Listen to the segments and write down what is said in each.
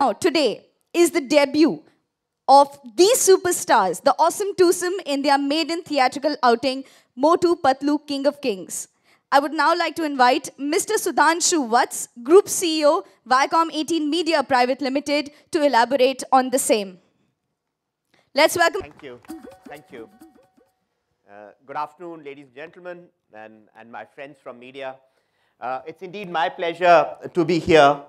Now, today is the debut of these superstars, the awesome twosome in their maiden theatrical outing, Motu Patlu, King of Kings. I would now like to invite Mr. Sudhanshu Vats, Group CEO, Viacom 18 Media Private Limited, to elaborate on the same. Let's welcome. Thank you. Thank you. Good afternoon, ladies and gentlemen, and my friends from media. It's indeed my pleasure to be here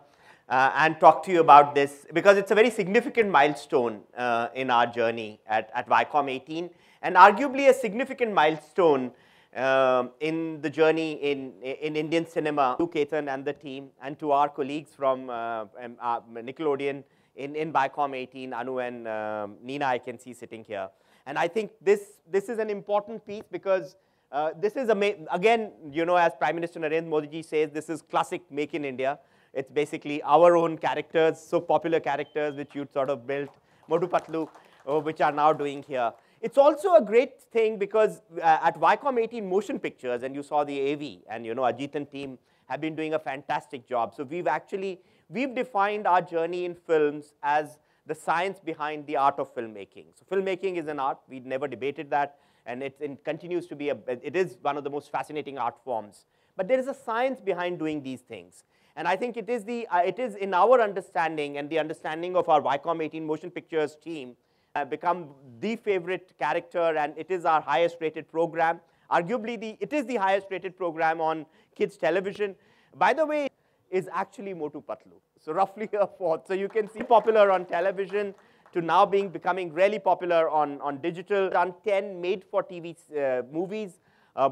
and talk to you about this because it's a very significant milestone in our journey at Viacom 18 and arguably a significant milestone in the journey in Indian cinema. To Ketan and the team and to our colleagues from Nickelodeon in Viacom 18, Anu and Nina I can see sitting here. And I think this is an important piece because this is, again, you know, as Prime Minister Narendra Modi ji says, this is classic Make in India. It's basically our own characters, so popular characters which you sort of built, Motu Patlu, which are now doing here. It's also a great thing because at Viacom 18 Motion Pictures, and you saw the AV, and you know, Ajit and team have been doing a fantastic job. So we've defined our journey in films as the science behind the art of filmmaking. So filmmaking is an art. We never debated that, and it continues to be it is one of the most fascinating art forms. But there is a science behind doing these things. And I think it is in our understanding and the understanding of our Viacom 18 Motion Pictures team become the favorite character, and it is our highest rated program. Arguably, it is the highest rated program on kids television. By the way, is actually Motu Patlu. So roughly a fourth. So you can see popular on television to now becoming really popular on digital. Done 10 made-for-TV movies.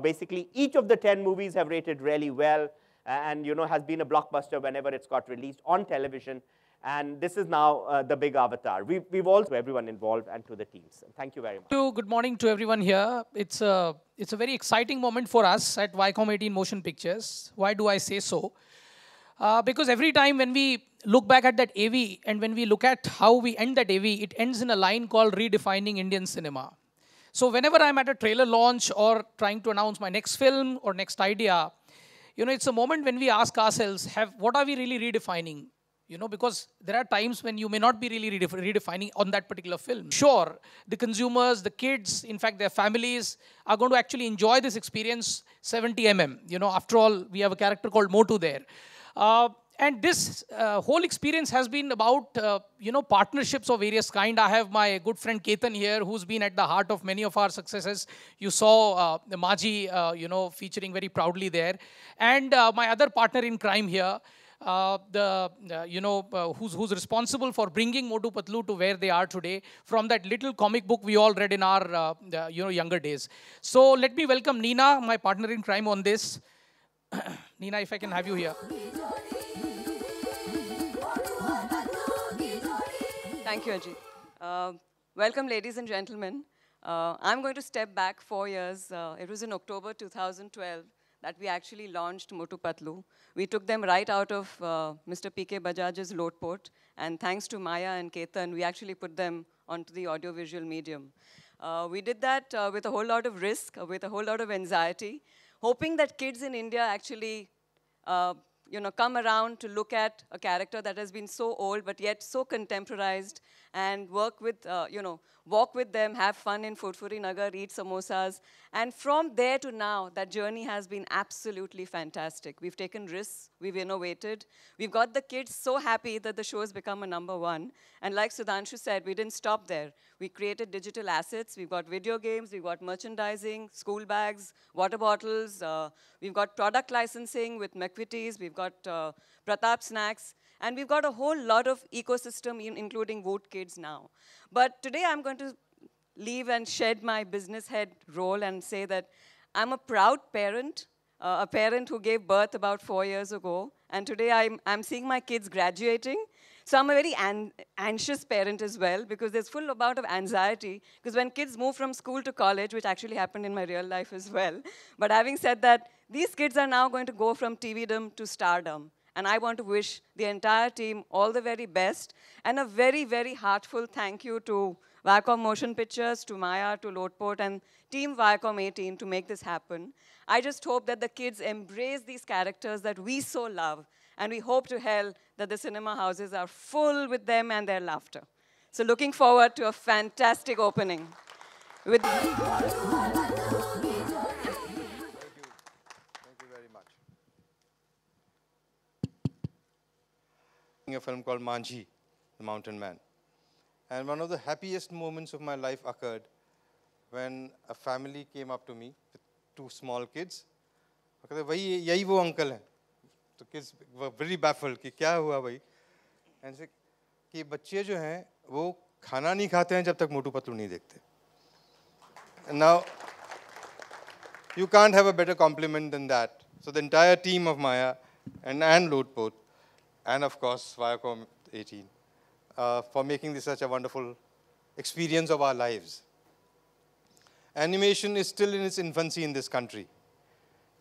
Basically, each of the 10 movies have rated really well, and you know, has been a blockbuster whenever it's got released on television. And this is now the big avatar. We've also everyone involved and to the teams. Thank you very much. Good morning to everyone here. It's a very exciting moment for us at Viacom 18 Motion Pictures. Why do I say so? Because every time when we look back at that AV and when we look at how we end that AV, it ends in a line called redefining Indian cinema. So whenever I'm at a trailer launch or trying to announce my next film or next idea, you know, it's a moment when we ask ourselves, what are we really redefining? You know, because there are times when you may not be really redefining on that particular film. Sure, the consumers, the kids, in fact, their families are going to actually enjoy this experience 70mm. You know, after all, we have a character called Motu there. And this whole experience has been about, you know, partnerships of various kind. I have my good friend Ketan here, who's been at the heart of many of our successes. You saw the Maji, you know, featuring very proudly there. And my other partner in crime here, who's responsible for bringing Motu Patlu to where they are today from that little comic book we all read in our, younger days. So let me welcome Nina, my partner in crime on this. Nina, if I can have you here. Thank you, Ajit. Welcome, ladies and gentlemen. I'm going to step back 4 years. It was in October 2012 that we actually launched Motu Patlu. We took them right out of Mr. P.K. Bajaj's Lotpot, and thanks to Maya and Ketan, we actually put them onto the audiovisual medium. We did that with a whole lot of risk, with a whole lot of anxiety, hoping that kids in India actually come around to look at a character that has been so old but yet so contemporized, and work with, walk with them, have fun in Furfuri Nagar, eat samosas. And from there to now, that journey has been absolutely fantastic. We've taken risks, we've innovated, we've got the kids so happy that the show has become a #1. And like Sudhanshu said, we didn't stop there. We created digital assets, we've got video games, we've got merchandising, school bags, water bottles, we've got product licensing with McVitie's, we've got Pratap Snacks, and we've got a whole lot of ecosystem, including Vote Kids now. But today I'm going to leave and shed my business head role and say that I'm a proud parent, a parent who gave birth about 4 years ago, and today I'm seeing my kids graduating. So I'm a very anxious parent as well, because there's full amount of anxiety, because when kids move from school to college, which actually happened in my real life as well. But having said that, these kids are now going to go from TV-dom to stardom. And I want to wish the entire team all the very best, and a very, very heartfelt thank you to Viacom Motion Pictures, to Maya, to Lotpot, and Team Viacom 18 to make this happen. I just hope that the kids embrace these characters that we so love, And we hope to hell that the cinema houses are full with them and their laughter. So looking forward to a fantastic opening. With Thank you very much. A film called Manjhi, The Mountain Man. And one of the happiest moments of my life occurred when a family came up to me with two small kids. यही वो uncle हैं. So kids were very baffled कि क्या हुआ भाई? And said कि बच्चे जो हैं वो खाना नहीं खाते हैं जब तक मोटू पतलू नहीं देखते. And now you can't have a better compliment than that. So the entire team of Maya and Lodport, and of course Viacom 18, for making this such a wonderful experience of our lives. Animation is still in its infancy in this country.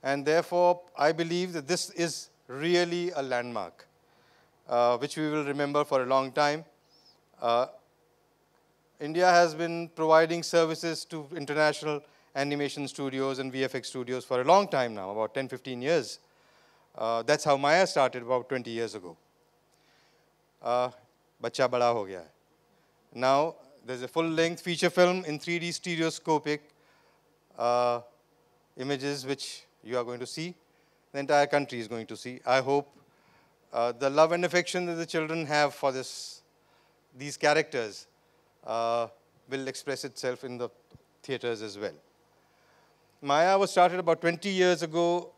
And therefore, I believe that this is really a landmark, which we will remember for a long time. India has been providing services to international animation studios and VFX studios for a long time now, about 10, 15 years. That's how Maya started about 20 years ago. Bacha bada ho gaya hai. Now, there's a full-length feature film in 3D stereoscopic images which you are going to see. The entire country is going to see. I hope the love and affection that the children have for these characters will express itself in the theaters as well. Maya was started about 20 years ago,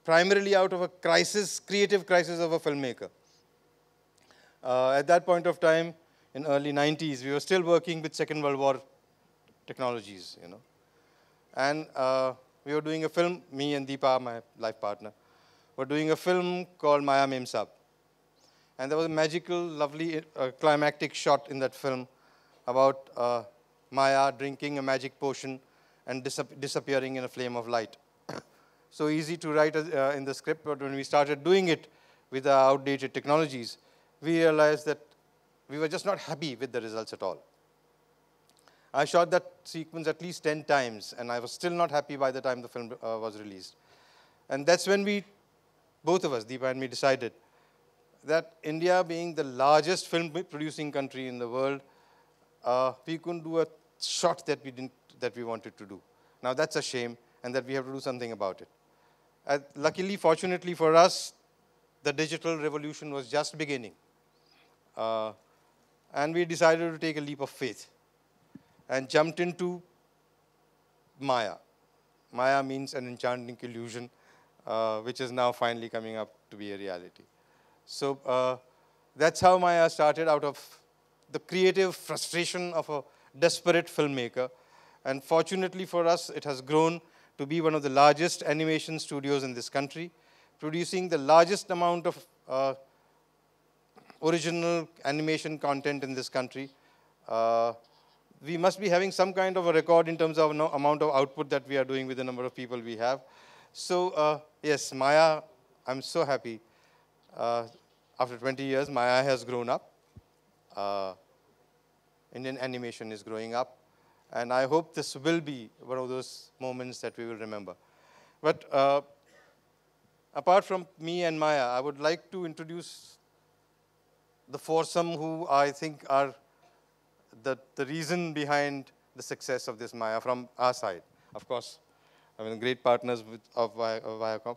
primarily out of a crisis, creative crisis of a filmmaker. At that point of time, in early 90s, we were still working with Second World War technologies, you know. And we were doing a film, me and Deepa, my life partner, were doing a film called Maya Mem Sahab. And there was a magical, lovely, climactic shot in that film about Maya drinking a magic potion and disappearing in a flame of light. So easy to write in the script, but when we started doing it with our outdated technologies, we realized that we were just not happy with the results at all. I shot that sequence at least 10 times, and I was still not happy by the time the film was released. And that's when we, both of us, Deepa and me, decided that India being the largest film producing country in the world, we couldn't do a shot that we wanted to do. Now that's a shame, and that we have to do something about it. Luckily, fortunately for us, the digital revolution was just beginning. And we decided to take a leap of faith and jumped into Maya. Maya means an enchanting illusion, which is now finally coming up to be a reality. So that's how Maya started, out of the creative frustration of a desperate filmmaker. And fortunately for us, it has grown to be one of the largest animation studios in this country, producing the largest amount of original animation content in this country. We must be having some kind of a record in terms of amount of output that we are doing with the number of people we have. So yes, Maya, I'm so happy. After 20 years, Maya has grown up. Indian animation is growing up. And I hope this will be one of those moments that we will remember. But apart from me and Maya, I would like to introduce the foursome who I think are the reason behind the success of this Maya from our side. Of course, I mean, great partners of Viacom.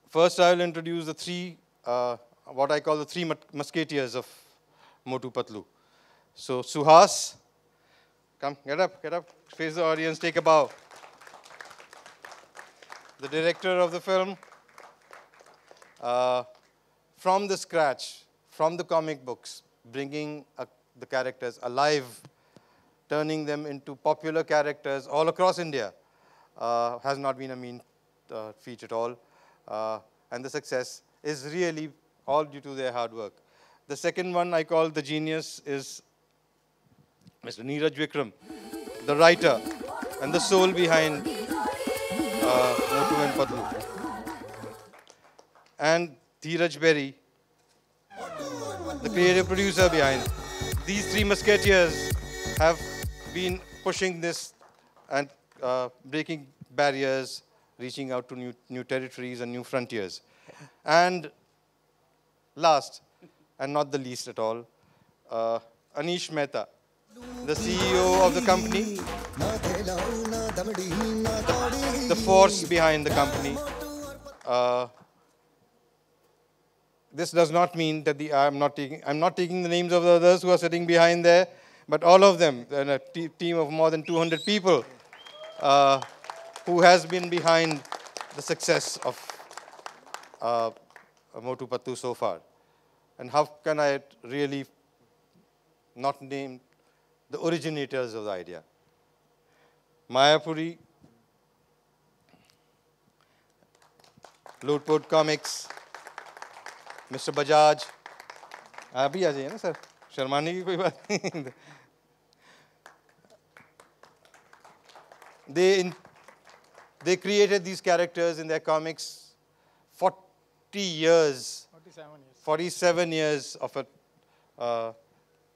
First, I will introduce the three, what I call the three musketeers of Motu Patlu. So, Suhas, come, get up, face the audience, take a bow. The director of the film, from the scratch, from the comic books, bringing the characters alive, turning them into popular characters all across India, has not been a mean feat at all. And the success is really all due to their hard work. The second one I call the genius is Mr. Neeraj Vikram, the writer and the soul behind Motu and Patlu. And Dheeraj Berry, the creative producer behind. These three musketeers have been pushing this and breaking barriers, reaching out to new territories and new frontiers. And last, and not the least at all, Anish Mehta, the CEO of the company, the force behind the company. This does not mean that I'm not taking the names of the others who are sitting behind there, but all of them, and a team of more than 200 people who has been behind the success of Motu Patlu so far. And how can I really not name the originators of the idea? Mayapuri, Lootport Comics, Mr. Bajaj, आप भी आ जाइए ना sir, शर्माने की कोई बात नहीं. They created these characters in their comics 47 years of a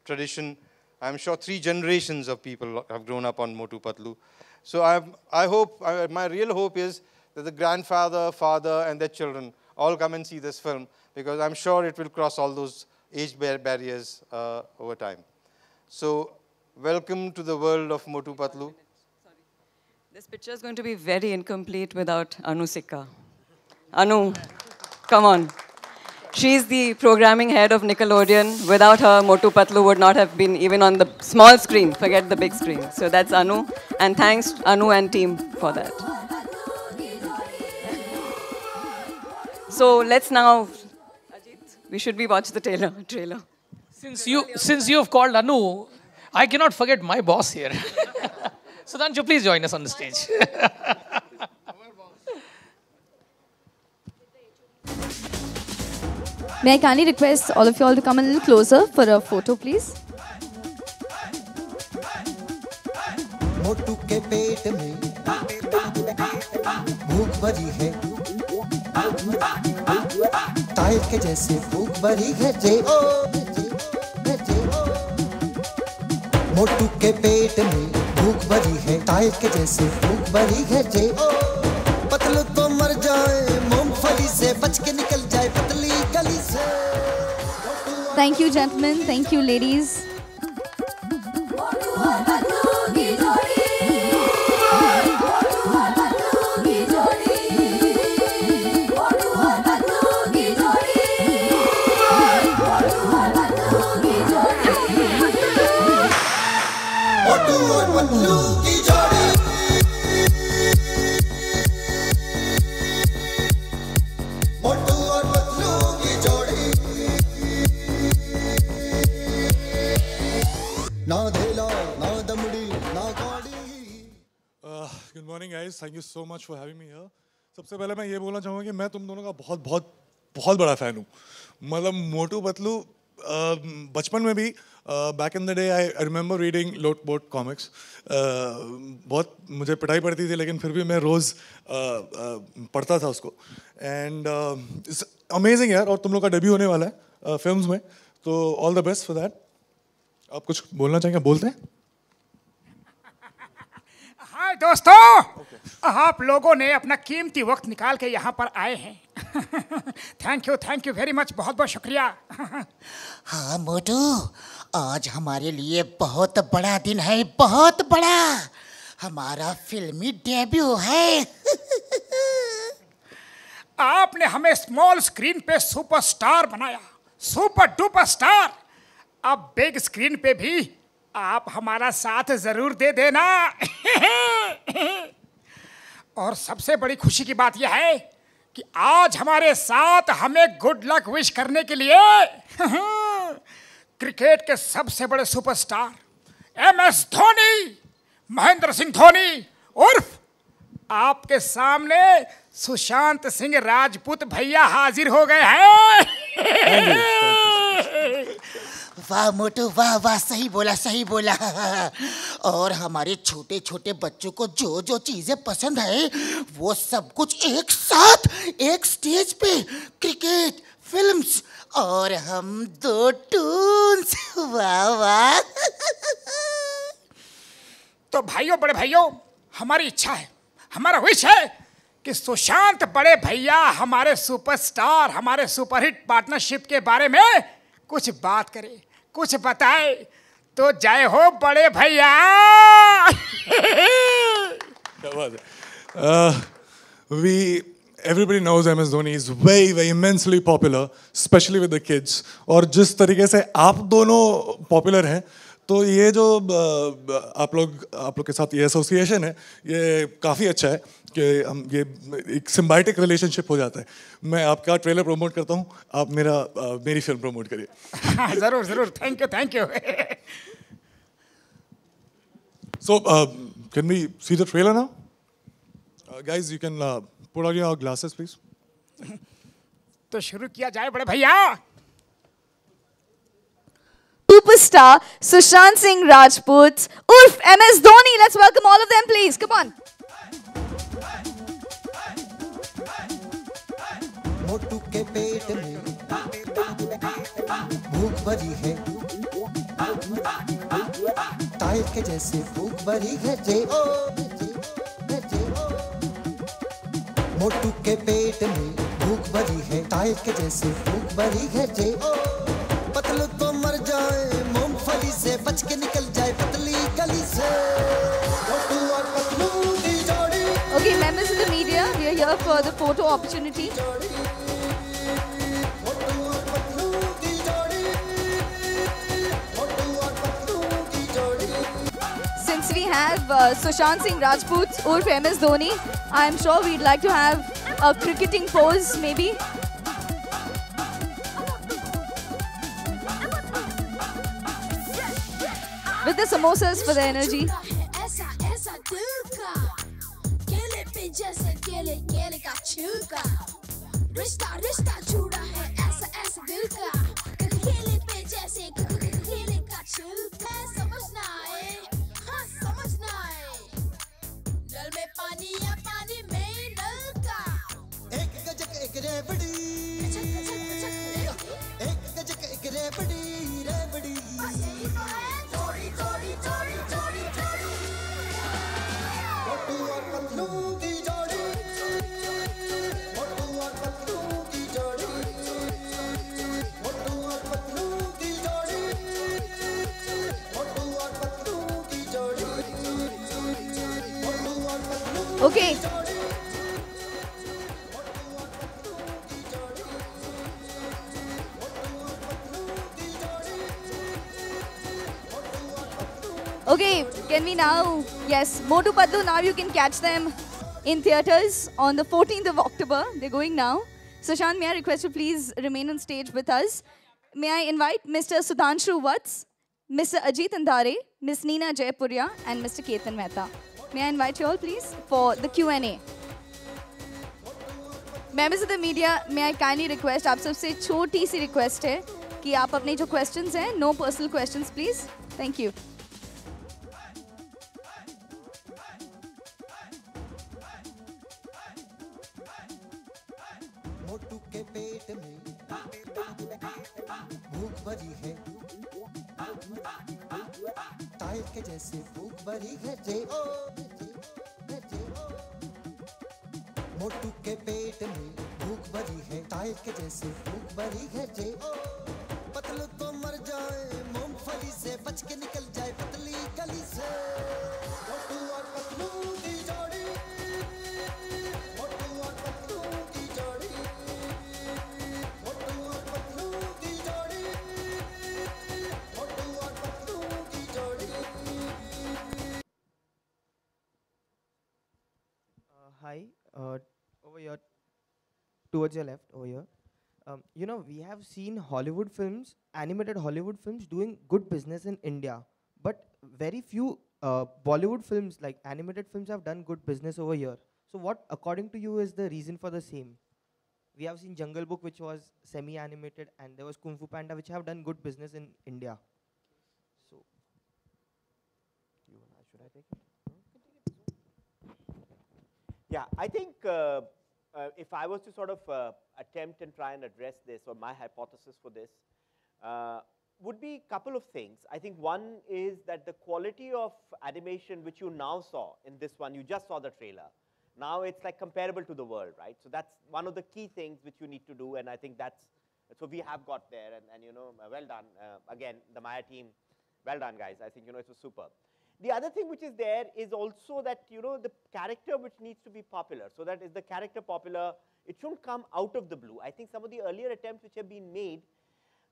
tradition. I'm sure 3 generations of people have grown up on Motu Patlu. So I hope, my real hope is that the grandfather, father, and their children all come and see this film, because I'm sure it will cross all those age barriers over time. So welcome to the world of Motu Patlu. This picture is going to be very incomplete without Anu Sikka. Anu, come on. She's the programming head of Nickelodeon. Without her, Motu Patlu would not have been even on the small screen, forget the big screen. So that's Anu, and thanks Anu and team for that. So let's now, Ajit, we should be watch the trailer. Since you have called Anu, I cannot forget my boss here. Sudhanshu, please join us on the stage. May I kindly request all of you all to come a little closer for a photo, please? मोटू के पेट में भूख भरी है, tyre के जैसे भूख भरी है जे ओ, मोटू के पेट में भूख भरी है, टायर के जैसे भूख भरी है जे ओ, पतलू तो मर जाए मूंगफली से, बच के निकल जाए पतली गली से. Thank you, gentlemen. Thank you, ladies. Good morning, guys. Thank you so much for having me here. सबसे पहले मैं ये बोलना चाहूँगा कि मैं तुम दोनों का बहुत बहुत बहुत बड़ा फ़ैन हूँ. मतलब मोटू पतलू बचपन में भी back in the day I remember reading Lootport Comics. बहुत मुझे पिटाई पड़ती थी, लेकिन फिर भी मैं रोज़ पढ़ता था उसको. And it's amazing यार. और तुम लोग का डेब्यू होने वाला है फिल्म्स में, तो all the best for that. आप कुछ बोलना चाहेंगे? बोलते हैं. हाय दोस्तों, आप लोगों ने अपना कीमती वक्त निकाल के यहाँ पर आए हैं. Thank you very much. बहुत बहुत शुक्रिया. हाँ मोटू, आज हमारे लिए बहुत बड़ा दिन है, बहुत बड़ा. हमारा फिल्मी डेब्यू है. आपने हमें स्मॉल स्क्रीन पे सुपरस्टार बनाया, सुपर डुपर स्टार. अब बिग स्क्रीन पे भी आप हमारा साथ जरूर दे देना. और सबसे बड़ी खुशी की बात यह है कि आज हमारे साथ हमें गुड लक विश करने के लिए क्रिकेट के सबसे बड़े सुपरस्टार MS धोनी, महेंद्र सिंह धोनी उर्फ आपके सामने सुशांत सिंह राजपूत भैया हाजिर हो गए हैं. वाह मोटू, वाह वाह, सही बोला, सही बोला. और हमारे छोटे छोटे बच्चों को जो जो चीजें पसंद है वो सब कुछ एक साथ एक स्टेज पे, क्रिकेट, फिल्म्स और हम 2 टून्स. वाह वाह. तो भाइयों, बड़े भाइयों, हमारी इच्छा है, हमारा विश है कि सुशांत बड़े भैया हमारे सुपरस्टार, हमारे सुपरहिट पार्टनरशिप के बारे में कुछ बात करे, कुछ बताए। तो जय हो बड़े भैया। क्या बात है। Everybody knows MS Dhoni is very, very immensely popular, especially with the kids. और जिस तरीके से आप दोनों popular हैं, तो ये जो आप लोग के साथ ये एसोसिएशन है, ये काफ़ी अच्छा है कि हम ये एक सिम्बायोटिक रिलेशनशिप हो जाता है। मैं आपका ट्रेलर प्रमोट करता हूँ, आप मेरी फिल्म प्रमोट करिए। ज़रूर ज़रूर, thank you. So, can we see the trailer now? Guys, you can put on your glasses, please. तो शुरू किया जाए बड़े भैया। Superstar Sushant Singh Rajput, Urf MS Dhoni. Let's welcome all of them, please. Come on. मोटू के पेट में भूख भरी है, टायर के जैसे भूख भरी है जे ओ, जे ओ। मोटू के पेट में भूख भरी है, टायर के जैसे भूख भरी है जे ओ। पतलू तो मर जाए, मूंगफली से बच के निकल जाए पतली गली से। मोटू और पतलू की जोड़ी। Okay, members of the media, we are here for the photo opportunity. Since we have Sushant Singh Rajput, Urf MS Dhoni, I am sure we'd like to have a cricketing pose, maybe. With the samosas for the energy. रिश्ता रिश्ता जुड़ा है ऐसा ऐसा दिल का, खेले पे जैसे खेले का छिलका। समझना है, हाँ समझना है, जल में पानी या पानी में नल का। एक गजक एक रेवड़ी, एक गजक एक रेवड़ी, रेवड़ी। जोड़ी जोड़ी जोड़ी जोड़ी जोड़ी, मोटू और पतलू की जोड़ी, मोटू और पतलू की जोड़ी, मोटू और पतलू की जोड़ी, मोटू और पतलू की जोड़ी, मोटू और Patlu. Okay. Okay, can we now, yes, Motu Patlu, now you can catch them in theatres on the 14th of October. They're going now. Sushant, may I request you please remain on stage with us. May I invite Mr. Sudhanshu Vats, Mr. Ajit Andhare, Ms. Neena Jaipuria, and Mr. Ketan Mehta. May I invite you all please for the Q&A. Members of the media, may I kindly request, आप सबसे छोटी सी request है कि आप अपने जो questions हैं, no personal questions please. Thank you. मोटू के पेट में भूख भरी है, टायर के जैसे भूख भरी है जे ओ, जे ओ। मोटू के पेट में भूख भरी है, टायर के जैसे भूख भरी है जे ओ। पतलू तो मर जाए, मूंगफली से बच के निकल जाए पतली गली से। मोटू और पतलू की जोड़ी, मोटू और पतलू की जोड़ी, मोटू और पतलू की जोड़ी, मोटू और पतलू की जोड़ी। Hi, over here, towards your left, over here. You know, we have seen Hollywood films, animated Hollywood films doing good business in India, but very few Bollywood films, like animated films, have done good business over here. So what, according to you, is the reason for the same? We have seen Jungle Book, which was semi-animated, and there was Kung Fu Panda, which have done good business in India. So, should I take it? Yeah, I think if I was to sort of attempt and try and address this, or my hypothesis for this, would be a couple of things. I think one is that the quality of animation which you now saw in this one, you just saw the trailer, now it's like comparable to the world, right? So that's one of the key things which you need to do, and I think so we have got there, and you know, well done. Again, the Maya team, well done, guys. I think, you know, it was superb. The other thing which is there is also that, you know, the character which needs to be popular. So that is the character popular, it shouldn't come out of the blue. I think some of the earlier attempts which have been made,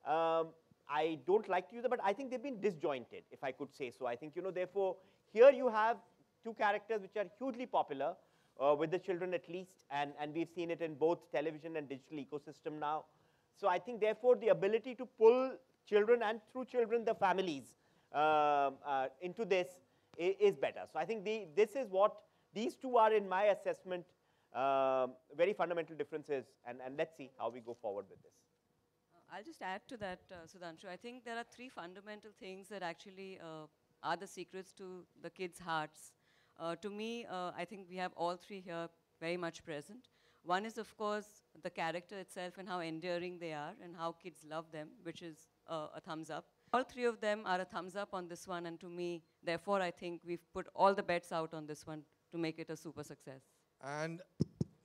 I don't like to use them, but I think they've been disjointed, if I could say so. I think, you know, therefore, here you have two characters which are hugely popular, with the children at least, and we've seen it in both television and digital ecosystem now. So I think, therefore, the ability to pull children and through children, the families, into this is better. So I think this is what these two are, in my assessment, very fundamental differences, and let's see how we go forward with this. I'll just add to that, Sudhanshu. I think there are three fundamental things that actually are the secrets to the kids' hearts. To me, I think we have all three here very much present. One is, of course, the character itself and how endearing they are and how kids love them, which is a thumbs up. All three of them are a thumbs up on this one, and to me, therefore, I think we've put all the bets out on this one to make it a super success. And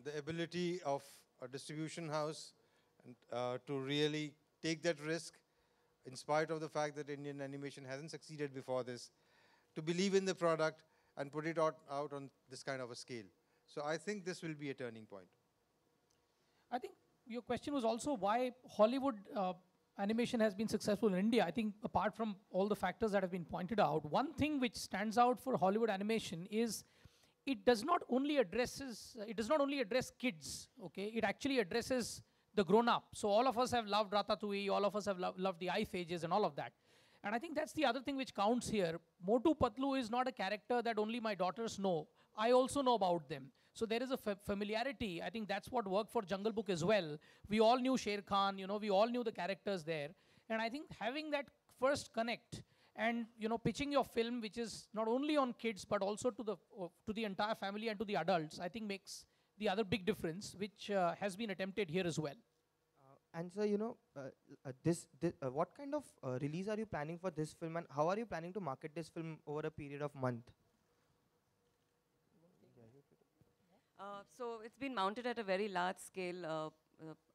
the ability of a distribution house and, to really take that risk, in spite of the fact that Indian animation hasn't succeeded before this, to believe in the product and put it out on this kind of a scale. So I think this will be a turning point. I think your question was also why Hollywood animation has been successful in India. I think apart from all the factors that have been pointed out, one thing which stands out for Hollywood animation is it does not only address kids, okay? It actually addresses the grown-up. So all of us have loved Ratatouille, all of us have loved the Ice Ages and all of that. And I think that's the other thing which counts here. Motu Patlu is not a character that only my daughters know. I also know about them. So there is a familiarity. I think that's what worked for Jungle Book as well. We all knew Sher Khan, you know, we all knew the characters there. And I think having that first connect and, you know, pitching your film, which is not only on kids, but also to the entire family and to the adults, I think makes the other big difference, which has been attempted here as well. And so, you know, what kind of release are you planning for this film, and how are you planning to market this film over a period of month? So it's been mounted at a very large scale.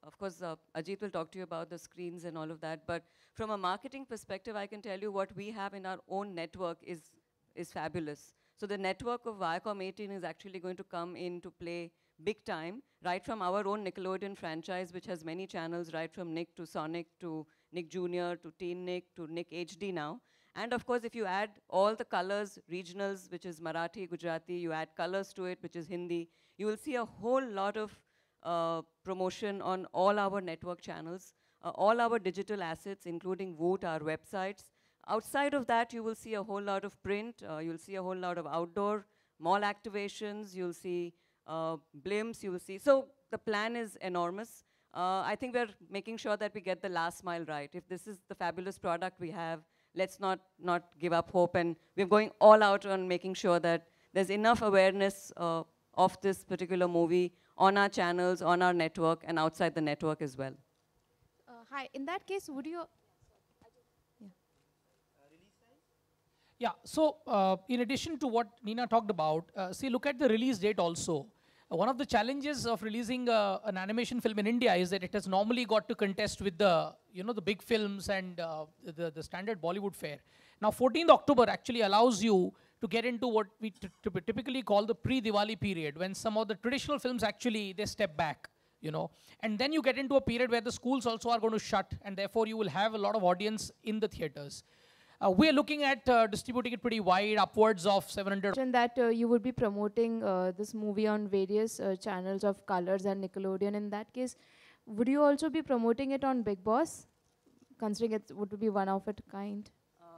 Of course, Ajit will talk to you about the screens and all of that. But from a marketing perspective, I can tell you what we have in our own network is fabulous. So the network of Viacom 18 is actually going to come into play big time, right from our own Nickelodeon franchise, which has many channels, right from Nick to Sonic to Nick Jr. to Teen Nick to Nick HD now. And of course, if you add all the colors, regionals, which is Marathi, Gujarati, you add colors to it, which is Hindi, you will see a whole lot of promotion on all our network channels, all our digital assets, including Voot, our websites. Outside of that, you will see a whole lot of print, you'll see a whole lot of outdoor, mall activations, you'll see blimps, you will see. So the plan is enormous. I think we're making sure that we get the last mile right. If this is the fabulous product we have, let's not give up hope. And we're going all out on making sure that there's enough awareness of this particular movie on our channels, on our network, and outside the network as well. Hi, in that case, would you... Yeah, so in addition to what Nina talked about, see, look at the release date also. One of the challenges of releasing an animation film in India is that it has normally got to contest with the, you know, the big films and the standard Bollywood fare. Now, 14th October actually allows you to get into what we typically call the pre-Diwali period, when some of the traditional films actually, they step back, you know. And then you get into a period where the schools also are going to shut, and therefore you will have a lot of audience in the theaters. We are looking at distributing it pretty wide, upwards of 700. And that you would be promoting this movie on various channels of Colors and Nickelodeon. In that case, would you also be promoting it on Big Boss, considering it would be one of its kind?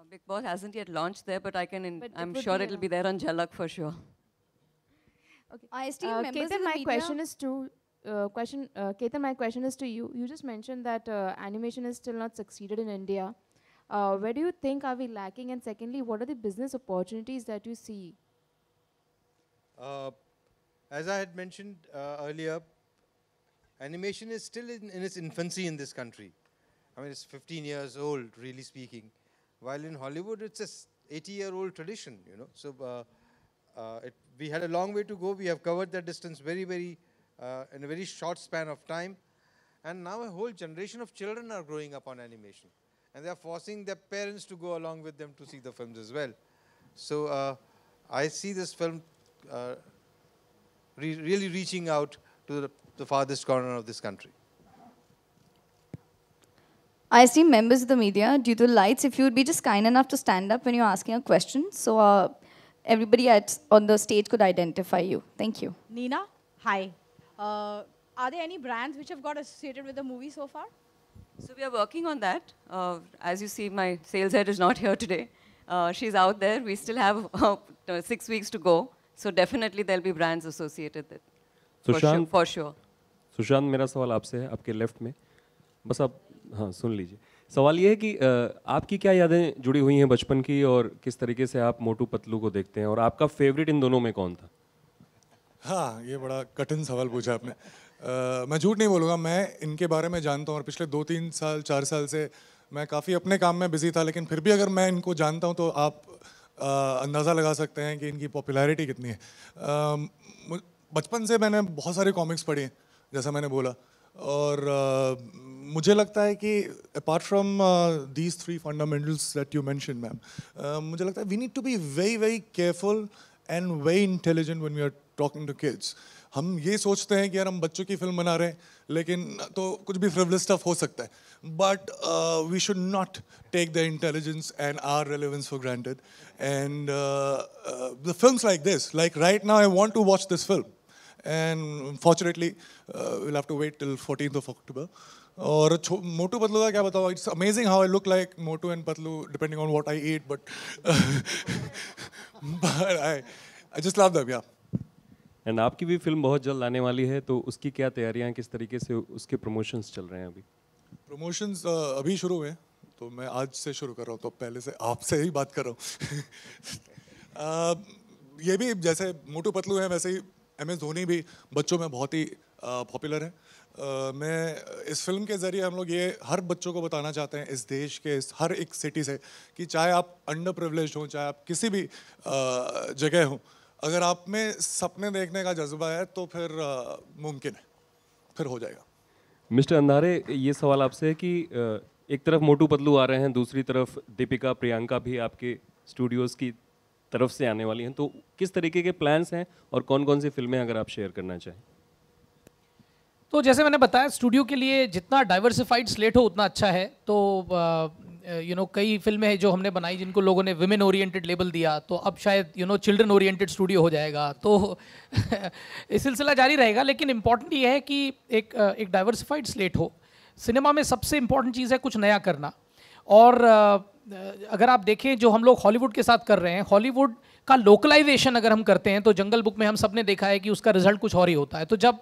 Big Boss hasn't yet launched there, but I'm sure it'll be there on Jhalak for sure. Okay. Ketan, Ketan, my question is to Ketan, my question is to you. You just mentioned that animation is still not succeeded in India. Where do you think are we lacking? And secondly, what are the business opportunities that you see? As I had mentioned earlier, animation is still in its infancy in this country. I mean, it's 15 years old, really speaking. While in Hollywood, it's a 80-year-old tradition, you know. So we had a long way to go. We have covered that distance in a very short span of time. And now a whole generation of children are growing up on animation. And they are forcing their parents to go along with them to see the films as well. So I see this film really reaching out to the farthest corner of this country. I see members of the media, due to the lights, if you would be just kind enough to stand up when you're asking a question, so everybody on the stage could identify you. Thank you. Nina, hi. Are there any brands which have got associated with the movie so far? So we are working on that. As you see, my sales head is not here today. She's out there. We still have 6 weeks to go. So definitely there'll be brands associated with it. For sure. Sushant, मेरा सवाल आपसे है, आपके left में. बस आप हाँ सुन लीजिए. सवाल ये है कि आपकी क्या यादें जुड़ी हुई हैं बचपन की और किस तरीके से आप मोटू पतलू को देखते हैं और आपका फेवरेट इन दोनों में कौन था? हाँ, ये बड़ा कठिन सवाल पूछा आपने. मैं झूठ नहीं बोलूँगा, मैं इनके बारे में जानता हूँ और पिछले 2-3 साल 4 साल से मैं काफ़ी अपने काम में बिजी था, लेकिन फिर भी अगर मैं इनको जानता हूँ तो आप अंदाज़ा लगा सकते हैं कि इनकी पॉपुलैरिटी कितनी है. बचपन से मैंने बहुत सारे कॉमिक्स पढ़े हैं, जैसा मैंने बोला, और मुझे लगता है कि apart from these 3 fundamentals that you mention ma'am, मुझे लगता है we need to be very very careful and very intelligent when we are talking to kids. हम ये सोचते हैं कि यार हम बच्चों की फिल्म बना रहे हैं, लेकिन तो कुछ भी फ्रिवलेस स्टफ हो सकता है, but we should not take their intelligence and our relevance for granted. And the films like this, like right now I want to watch this film, and unfortunately we'll have to wait till 14th of October. और मोटू पतलू का क्या बताओ, it's amazing how I look like Motu and Patlu depending on what I eat, but I just love them, yeah. And आपकी भी film बहुत जल्द आने वाली है, तो उसकी क्या तैयारियां, किस तरीके से उसके प्रमोशंस चल रहे हैं अभी? प्रमोशंस अभी शुरू हुए हैं, तो मैं आज से शुरू कर रहा हूँ, तो पहले से आपसे ही बात कर रहा हूँ. ये भी जैसे मोटू पतलू है, वैसे ही MS धोनी भी बच्चों में बहुत ही पॉपुलर है. मैं इस फिल्म के ज़रिए हम लोग ये हर बच्चों को बताना चाहते हैं इस देश के हर एक सिटी से कि चाहे आप अंडर प्रिविलेज्ड हों, चाहे आप किसी भी जगह हों, अगर आप में सपने देखने का जज्बा है तो फिर मुमकिन है, फिर हो जाएगा. मिस्टर अंधारे, ये सवाल आपसे है कि एक तरफ मोटू पतलू आ रहे हैं, दूसरी तरफ दीपिका प्रियंका भी आपके स्टूडियोज़ की तरफ से आने वाली हैं, तो किस तरीके के प्लान्स हैं और कौन कौन सी फिल्में अगर आप शेयर करना चाहें? तो जैसे मैंने बताया, स्टूडियो के लिए जितना डाइवर्सिफाइड स्लेट हो उतना अच्छा है. तो कई फिल्में हैं जो हमने बनाई जिनको लोगों ने विमेन ओरिएंटेड लेबल दिया, तो अब शायद चिल्ड्रन ओरिएंटेड स्टूडियो हो जाएगा, तो ये सिलसिला जारी रहेगा. लेकिन इम्पॉर्टेंट ये है कि एक डाइवर्सिफाइड स्लेट हो. सिनेमा में सबसे इम्पॉर्टेंट चीज़ है कुछ नया करना. और अगर आप देखें जो हम लोग हॉलीवुड के साथ कर रहे हैं, हॉलीवुड का लोकलाइजेशन अगर हम करते हैं तो जंगल बुक में हम सब ने देखा है कि उसका रिजल्ट कुछ और ही होता है. तो जब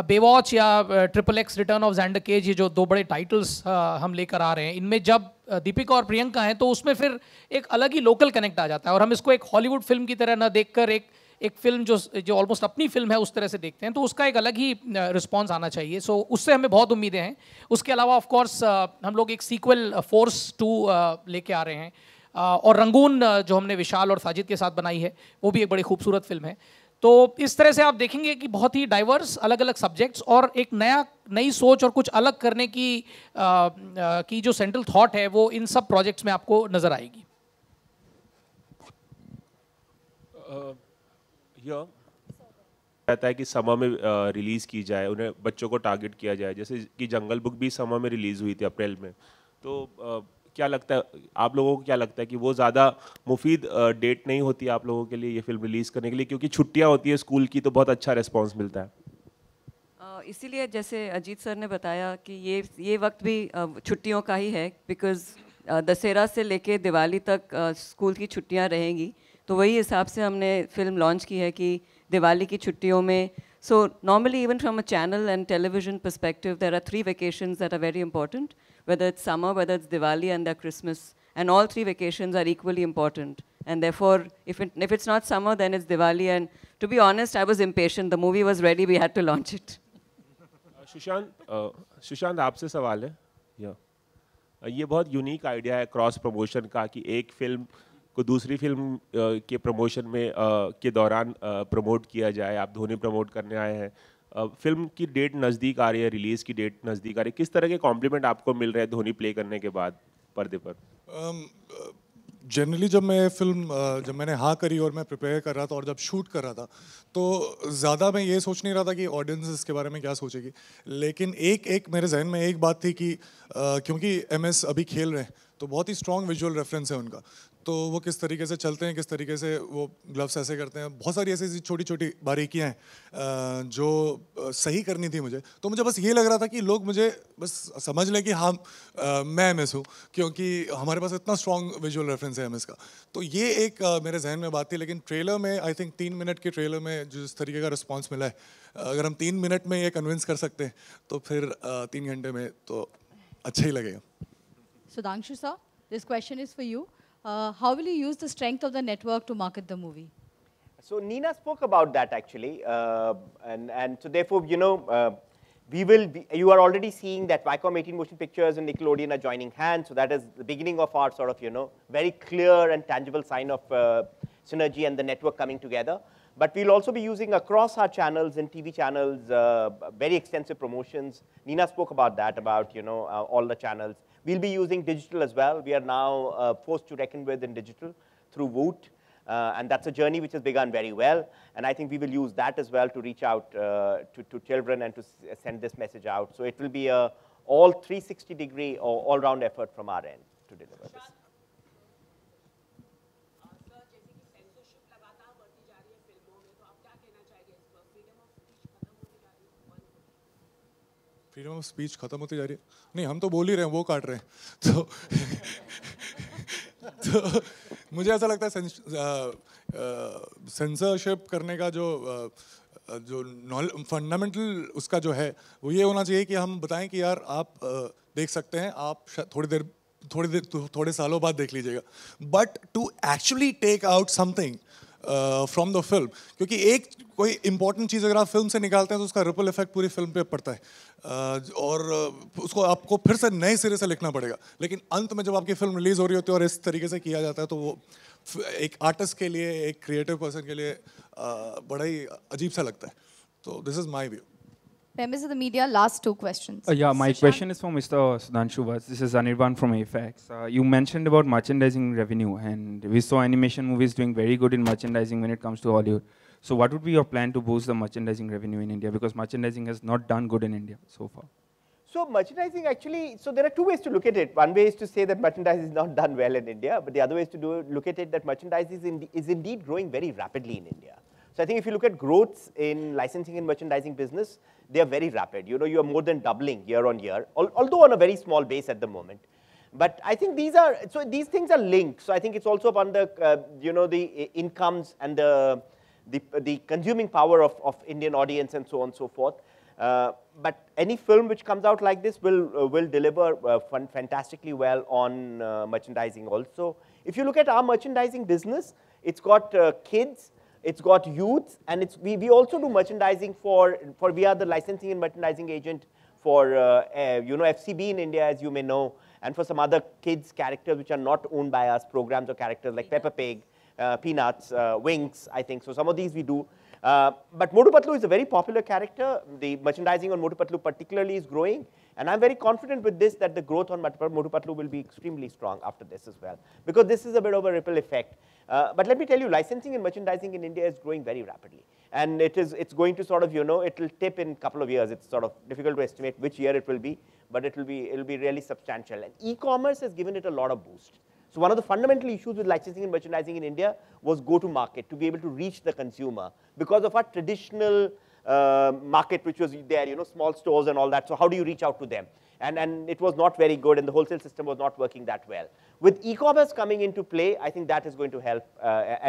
बेवॉच या XXX रिटर्न ऑफ ज़ैंडर केज, ये जो 2 बड़े टाइटल्स हम लेकर आ रहे हैं, इनमें जब दीपिका और प्रियंका हैं तो उसमें फिर एक अलग ही लोकल कनेक्ट आ जाता है. और हम इसको एक हॉलीवुड फिल्म की तरह ना देखकर एक फिल्म जो ऑलमोस्ट अपनी फिल्म है उस तरह से देखते हैं, तो उसका एक अलग ही रिस्पॉन्स आना चाहिए. सो उससे हमें बहुत उम्मीदें हैं. उसके अलावा ऑफ कोर्स हम लोग एक सीक्वल फोर्स 2 लेके आ रहे हैं, और रंगून जो हमने विशाल और साजिद के साथ बनाई है वो भी एक बड़ी खूबसूरत फिल्म है. तो इस तरह से आप देखेंगे कि बहुत ही डाइवर्स अलग अलग सब्जेक्ट्स और एक नई सोच और कुछ अलग करने की जो सेंट्रल थॉट है वो इन सब प्रोजेक्ट्स में आपको नजर आएगी. कहता है कि समर में रिलीज़ की जाए, उन्हें बच्चों को टारगेट किया जाए, जैसे कि जंगल बुक भी समर में रिलीज़ हुई थी अप्रैल में. तो क्या लगता है आप लोगों को, क्या लगता है कि वो ज़्यादा मुफीद डेट नहीं होती आप लोगों के लिए ये फिल्म रिलीज़ करने के लिए, क्योंकि छुट्टियां होती है स्कूल की तो बहुत अच्छा रिस्पांस मिलता है? इसीलिए जैसे अजीत सर ने बताया कि ये वक्त भी छुट्टियों का ही है, बिकॉज दशहरा से लेके दिवाली तक स्कूल की छुट्टियां रहेंगी. तो वही हिसाब से हमने फिल्म लॉन्च की है कि दिवाली की छुट्टियों में. So normally even from a channel and television perspective, there are 3 vacations that are very important, whether it's summer, whether it's Diwali and their Christmas, and all 3 vacations are equally important. And therefore, if it's not summer, then it's Diwali. And to be honest, I was impatient. The movie was ready. We had to launch it. Sushant आपसे सवाल है. ये बहुत unique idea है cross promotion का कि एक film को दूसरी फिल्म के प्रमोशन में के दौरान प्रमोट किया जाए। आप धोनी प्रमोट करने आए हैं, फिल्म की डेट नज़दीक आ रही है, रिलीज़ की डेट नज़दीक आ रही है, किस तरह के कॉम्प्लीमेंट आपको मिल रहे हैं धोनी प्ले करने के बाद पर्दे पर? जनरली जब मैंने हाँ करी और मैं प्रिपेयर कर रहा था और जब शूट कर रहा था तो ज़्यादा मैं ये सोच नहीं रहा था कि ऑडियंस इसके बारे में क्या सोचेगी, लेकिन एक मेरे जहन में एक बात थी कि क्योंकि MS अभी खेल रहे हैं तो बहुत ही स्ट्रॉन्ग विजुअल रेफरेंस है उनका, तो वो किस तरीके से चलते हैं, किस तरीके से वो ग्लव्स ऐसे करते हैं, बहुत सारी ऐसी छोटी छोटी बारीकियाँ हैं जो सही करनी थी मुझे। तो मुझे बस ये लग रहा था कि लोग मुझे बस समझ लें कि हाँ मैं MS हूँ, क्योंकि हमारे पास इतना स्ट्रॉन्ग विजुअल रेफरेंस है MS का। तो ये एक मेरे जहन में बात थी, लेकिन ट्रेलर में आई थिंक 3 मिनट के ट्रेलर में जिस तरीके का रिस्पॉन्स मिला है, अगर हम 3 मिनट में ये कन्विंस कर सकते हैं तो फिर 3 घंटे में तो अच्छा ही लगेगा। Sudhanshu sir, this question is for you. How will you use the strength of the network to market the movie? So Nina spoke about that actually, and so therefore, you know, you are already seeing that Viacom 18 Motion Pictures and Nickelodeon are joining hands, so that is the beginning of our sort of, you know, very clear and tangible sign of synergy and the network coming together. But we'll also be using across our channels and TV channels very extensive promotions. Nina spoke about that, about, you know, all the channels. We'll be using digital as well. We are now forced to reckon with in digital through Woot. And that's a journey which has begun very well. And I think we will use that as well to reach out to children and to send this message out. So it will be a all 360-degree or all-round effort from our end to deliver this. Freedom of speech खत्म होती जा रही है? नहीं, हम तो बोल ही रहे हैं, वो काट रहे हैं। तो मुझे ऐसा लगता है सेंसरशिप करने का जो फंडामेंटल उसका जो है वो ये होना चाहिए कि हम बताएं कि यार आप देख सकते हैं, आप थोड़े सालों बाद देख लीजिएगा, but to actually take out something from the film, क्योंकि एक कोई इंपॉर्टेंट चीज़ अगर आप फिल्म से निकालते हैं तो उसका रिपल इफेक्ट पूरी फिल्म पे पड़ता है, और उसको आपको फिर से नए सिरे से लिखना पड़ेगा। लेकिन अंत में जब आपकी फिल्म रिलीज हो रही होती है और इस तरीके से किया जाता है तो वो एक आर्टिस्ट के लिए, एक क्रिएटिव पर्सन के लिए बड़ा ही अजीब सा लगता है। तो this is my view. Members of the media, last 2 questions. Yeah, my question is for Mr. Sudhanshu Vats. This is Anirban from AFAX. You mentioned about merchandising revenue, and we saw animation movies doing very good in merchandising when it comes to Hollywood. So what would be your plan to boost the merchandising revenue in India? Because merchandising has not done good in India so far. So merchandising actually, so there are 2 ways to look at it. One way is to say that merchandising is not done well in India, but the other way is to look at it that merchandising is indeed growing very rapidly in India. So I think if you look at growths in licensing and merchandising business, they are very rapid. You know, you are more than doubling year on year, although on a very small base at the moment. But I think these things are linked. So I think it's also upon the, you know, the incomes and the consuming power of Indian audience and so on and so forth. But any film which comes out like this will deliver fantastically well on merchandising also. If you look at our merchandising business, it's got kids, it's got youths, and we also do merchandising for we are the licensing and merchandising agent for you know, FCB in India, as you may know, and for some other kids characters which are not owned by us, programs or characters like Peppa Pig, Peanuts, Winx, I think. So some of these we do. But Motu Patlu is a very popular character. The merchandising on Motu Patlu particularly is growing. And I'm very confident with this that the growth on Motu Patlu will be extremely strong after this as well. Because this is a bit of a ripple effect. But let me tell you, licensing and merchandising in India is growing very rapidly. And it's going to sort of, you know, it'll tip in a couple of years. It's sort of difficult to estimate which year it will be, but it'll be really substantial. And e-commerce has given it a lot of boost. So one of the fundamental issues with licensing and merchandising in India was go-to-market, to be able to reach the consumer because of our traditional market, which was there, you know, small stores and all that. So how do you reach out to them? And it was not very good, and the wholesale system was not working that well. With e-commerce coming into play, I think that is going to help,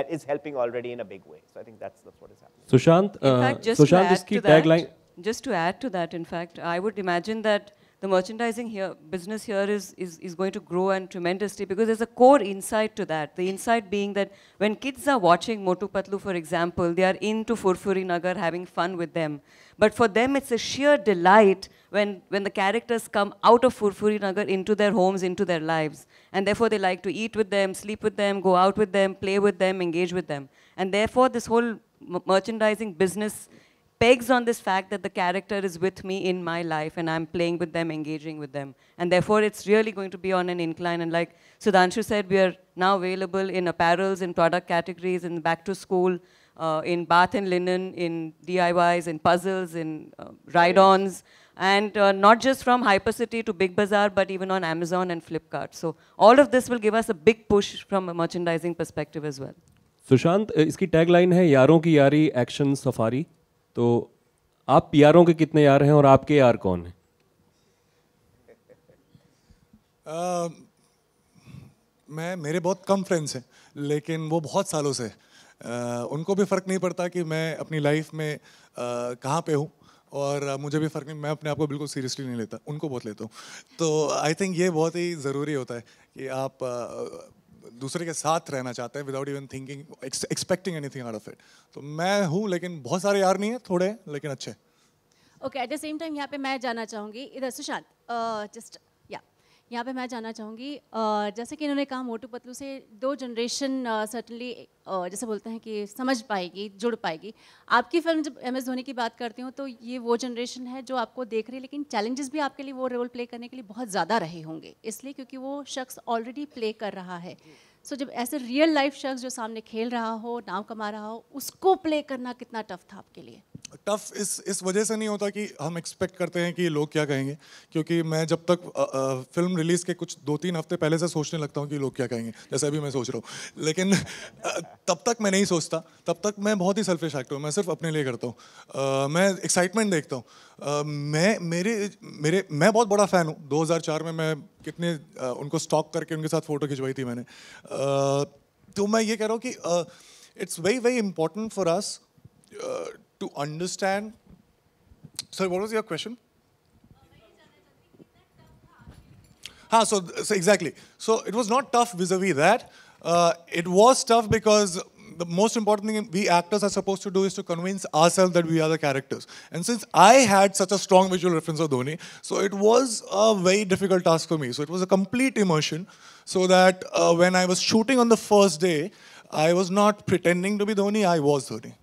is helping already in a big way. So I think that's what is happening. Sushant, in fact, just to add to that, in fact, I would imagine that the merchandising here, business here is going to grow and tremendously because there's a core insight to that. The insight being that when kids are watching Motu Patlu, for example, they are into Furfuri Nagar having fun with them. But for them, it's a sheer delight when the characters come out of Furfuri Nagar into their homes, into their lives. And therefore, they like to eat with them, sleep with them, go out with them, play with them, engage with them. And therefore, this whole merchandising business pegs on this fact that the character is with me in my life and I'm playing with them, engaging with them. And therefore, it's really going to be on an incline. And like Sudhanshu said, we are now available in apparels, in product categories, in back to school, in bath and linen, in DIYs, in puzzles, in ride-ons. And not just from Hypercity to Big Bazaar, but even on Amazon and Flipkart. So all of this will give us a big push from a merchandising perspective as well. Sushant, इसकी tagline है यारों की यारी action safari. तो आप यारों के कितने यार हैं और आपके यार कौन हैं? मेरे बहुत कम फ्रेंड्स हैं, लेकिन वो बहुत सालों से उनको भी फ़र्क नहीं पड़ता कि मैं अपनी लाइफ में कहाँ पे हूँ, और मुझे भी फ़र्क नहीं, मैं अपने आप को बिल्कुल सीरियसली नहीं लेता, उनको बहुत लेता हूँ. तो आई थिंक ये बहुत ही ज़रूरी होता है कि आप दूसरे के साथ रहना चाहते हैं without even thinking expecting anything out of it. तो मैं हूँ, लेकिन बहुत सारे यार नहीं हैं, थोड़े हैं लेकिन अच्छे. Okay, at the same time यहाँ पे मैं जानना चाहूँगी, इधर सुशांत, जस्ट यहाँ पे मैं जानना चाहूँगी, जैसे कि इन्होंने कहा मोटू पतलू से 2 जनरेशन सर्टनली जैसे बोलते हैं कि समझ पाएगी, जुड़ पाएगी. आपकी फिल्म जब MS धोनी की बात करती हूँ तो ये वो जनरेशन है जो आपको देख रही है, लेकिन चैलेंजेस भी आपके लिए वो रोल प्ले करने के लिए बहुत ज़्यादा रहे होंगे, इसलिए क्योंकि वो शख्स ऑलरेडी प्ले कर रहा है. सो जब ऐसे रियल लाइफ शख्स जो सामने खेल रहा हो, नाम कमा रहा हो, उसको प्ले करना कितना टफ था आपके लिए? टफ इस वजह से नहीं होता कि हम एक्सपेक्ट करते हैं कि लोग क्या कहेंगे, क्योंकि मैं जब तक फिल्म रिलीज़ के कुछ 2-3 हफ्ते पहले से सोचने लगता हूँ कि लोग क्या कहेंगे, जैसे अभी मैं सोच रहा हूँ, लेकिन तब तक मैं नहीं सोचता, तब तक मैं बहुत ही सेल्फिश एक्टर हूँ, मैं सिर्फ अपने लिए करता हूँ. मैं एक्साइटमेंट देखता हूँ. मैं बहुत बड़ा फ़ैन हूँ. 2004 में मैं कितने उनको स्टॉक करके उनके साथ फ़ोटो खिंचवाई थी मैंने. तो मैं ये कह रहा हूँ कि it's very very important for us to understand. Sorry, what was your question? So exactly. So it was not tough vis-a-vis that. It was tough because the most important thing we actors are supposed to do is to convince ourselves that we are the characters. And since I had such a strong visual reference of Dhoni, so it was a very difficult task for me. So it was a complete immersion, so that when I was shooting on the first day, I was not pretending to be Dhoni, I was Dhoni.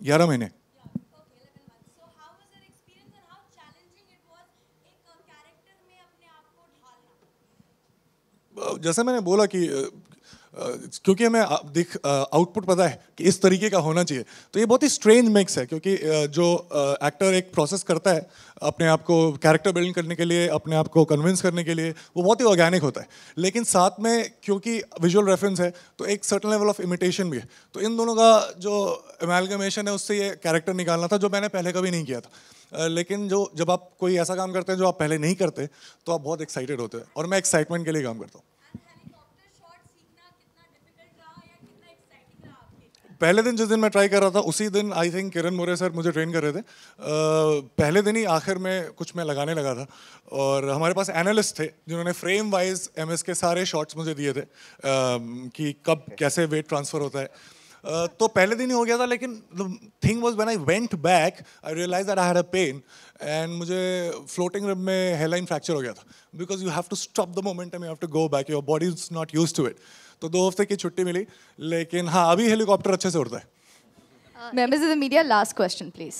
11 महीने. जैसे मैंने बोला कि क्योंकि हमें output पता है कि इस तरीके का होना चाहिए, तो ये बहुत ही स्ट्रेंज मिक्स है, क्योंकि जो एक्टर एक प्रोसेस करता है अपने आप को कैरेक्टर बिल्ड करने के लिए, अपने आप को कन्विंस करने के लिए, वो बहुत ही ऑर्गेनिक होता है. लेकिन साथ में क्योंकि विजुअल रेफरेंस है तो एक सर्टेन लेवल ऑफ इमिटेशन भी है. तो इन दोनों का जो एमैलगमेशन है उससे ये कैरेक्टर निकालना था, जो मैंने पहले कभी नहीं किया था. लेकिन जब आप कोई ऐसा काम करते हैं जो आप पहले नहीं करते, तो आप बहुत एक्साइटेड होते हैं, और मैं एक्साइटमेंट के लिए काम करता हूँ. पहले दिन जिस दिन मैं ट्राई कर रहा था, उसी दिन I think Kiran More sir मुझे ट्रेन कर रहे थे. पहले दिन ही आखिर में कुछ मैं लगाने लगा था, और हमारे पास एनालिस्ट थे जिन्होंने फ्रेम वाइज MS के सारे शॉट्स मुझे दिए थे कि कब कैसे वेट ट्रांसफ़र होता है. तो पहले दिन ही हो गया था, लेकिन the thing was when I went back I realize that I had a pain, and मुझे फ्लोटिंग रिब में हेयरलाइन फ्रैक्चर हो गया था, because you have to stop the momentum, you have to go back, your body is not used to it. तो 2 हफ्ते की छुट्टी मिली, लेकिन हाँ अभी हेलीकॉप्टर अच्छे से उड़ता है. Members of the media, last question, please.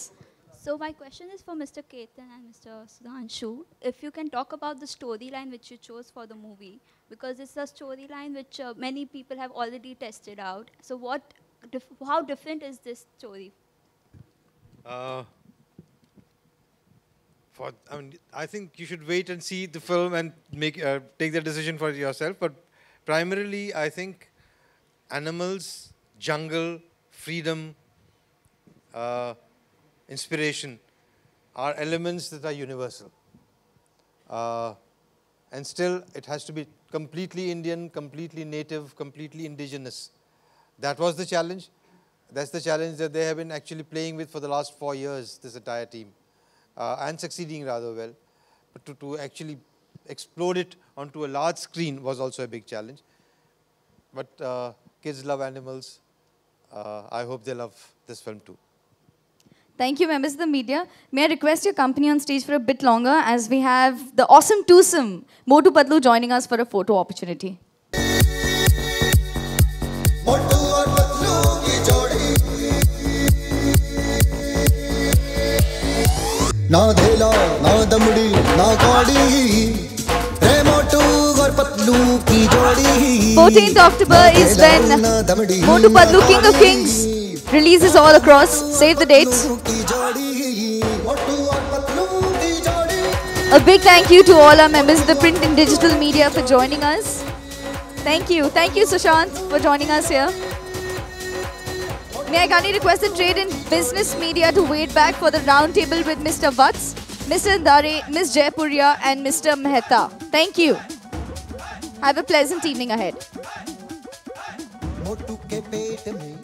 So my question is for Mr. Ketan and Mr. Sudhanshu. If you can talk about the storyline which you chose for the movie, because it's a storyline which many people have already tested out. So how different is this story? I think you should wait and see the film and take the decision for yourself. But primarily, I think animals, jungle, freedom, inspiration are elements that are universal. And still, it has to be completely Indian, completely native, completely indigenous. that was the challenge. That's the challenge that they have been actually playing with for the last 4 years, this entire team, and succeeding rather well. But to actually explode it onto a large screen was also a big challenge. But kids love animals. I hope they love this film too. Thank you, members of the media. May I request your company on stage for a bit longer as we have the awesome twosome, Motu Patlu, joining us for a photo opportunity. ना धेला ना दमड़ी ना कौड़ी रे मोटू और पतलू की जोड़ी 14th October is when Motu Patlu, King of Kings, releases all across. Save the dates. A big thank you to all our members of the print and digital media for joining us. Thank you. Thank you, Sushant, for joining us here. May I kindly request the trade and business media to wait back for the round table with Mr. Vats, Mr. Dare, Ms. Jaipuria and Mr. Mehta. Thank you. Have a pleasant evening ahead. मोटू के पेट में